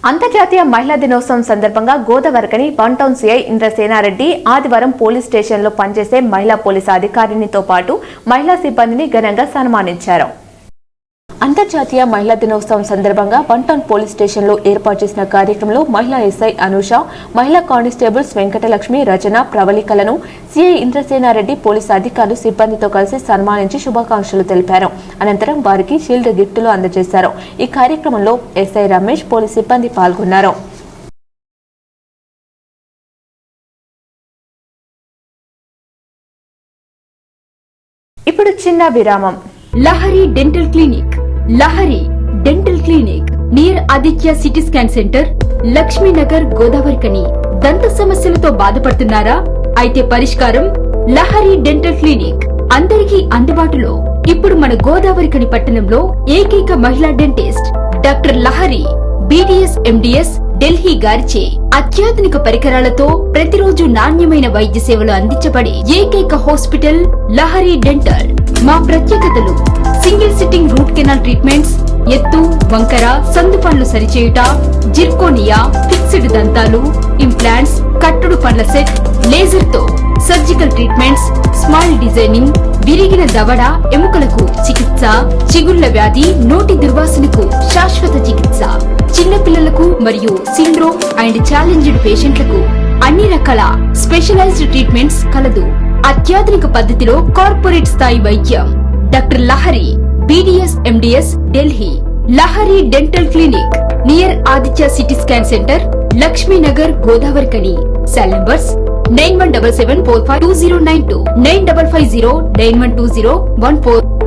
అంతర్జాతీయ మహిళా దినోత్సవం సందర్భంగా Godavarikhani one town CI Indrasena Reddy ఆదివారం పోలీస్ స్టేషన్లో పనిచేసే మహిళా పోలీసు అధికారినితో పాటు మహిళా సిబ్బందిని ఘనంగా సన్మానించారు. అంతర్జాతీయ మహిళా దినోత్సవం సందర్భంగా వన్ టౌన్ పోలీస్ స్టేషన్లో ఏర్పాటు చేసిన కార్యక్రమంలో మహిళా ఎస్ఐ అనూష, మహిళా కానిస్టేబుల్స్ వెంకటలక్ష్మి, రచన, ప్రవళికలను సిఐ ఇంద్రసేనారెడ్డి పోలీసు అధికారులు సిబ్బందితో కలిసి సన్మానించి శుభాకాంక్షలు తెలిపారు. అనంతరం వారికి షీల్డ్ గిఫ్టులు అందజేశారు. ఈ కార్యక్రమంలో ఎస్ఐ రమేష్, పోలీసు సిబ్బంది పాల్గొన్నారు. ఇప్పుడు చిన్న విరామం. Lahari dental clinic. Lahari dental clinic near Aditya CT scan centre, Lakshmi Nagar, Godavarikhani. దంత సమస్యలతో బాధపడుతున్నారా? అయితే పరిష్కారం లహరి డెంటల్ క్లినిక్. అందరికీ అందుబాటులో. ఇప్పుడు మన గోదావరికని పట్టణంలో ఏకైక మహిళా dentist doctor Lahari BDS MDS Delhi గారిచే అత్యాధునిక పరికరాలతో ప్రతిరోజు నాణ్యమైన వైద్య సేవలు అందించబడే ఏకైక హాస్పిటల్ లహరి డెంటల్. మా ప్రత్యేకతలు: single sitting root canal treatments, ఎత్తు, వంకర, సందుపండ్లు సరిచేయుట, జిర్కోనియా, ఫిక్స్డ్ దంతాలు, ఇంప్లాంట్స్, కట్టుడు పండ్ల సెట్, లేజర్ తో సర్జికల్ ట్రీట్మెంట్స్, స్మైల్ డిజైనింగ్, విరిగిన దవడ ఎముకలకు చికిత్స, చిగుళ్ల వ్యాధి, నోటి దుర్వాసనకు శాశ్వత చికిత్స, చిన్నపిల్లలకు మరియు సిండ్రోమ్ అండ్ ఛాలెంజ్డ్ పేషెంట్లకు అన్ని రకాల స్పెషలైజ్డ్ ట్రీట్మెంట్స్ కలదు. అత్యాధునిక పద్ధతిలో కార్పొరేట్ స్థాయి వైద్యం. Doctor Lahari BDS MDS Delhi. Lahari dental clinic near Aditya CT scan centre, Lakshmi Nagar, Godavarikhani. Cell numbers 9177452092, 9550912014.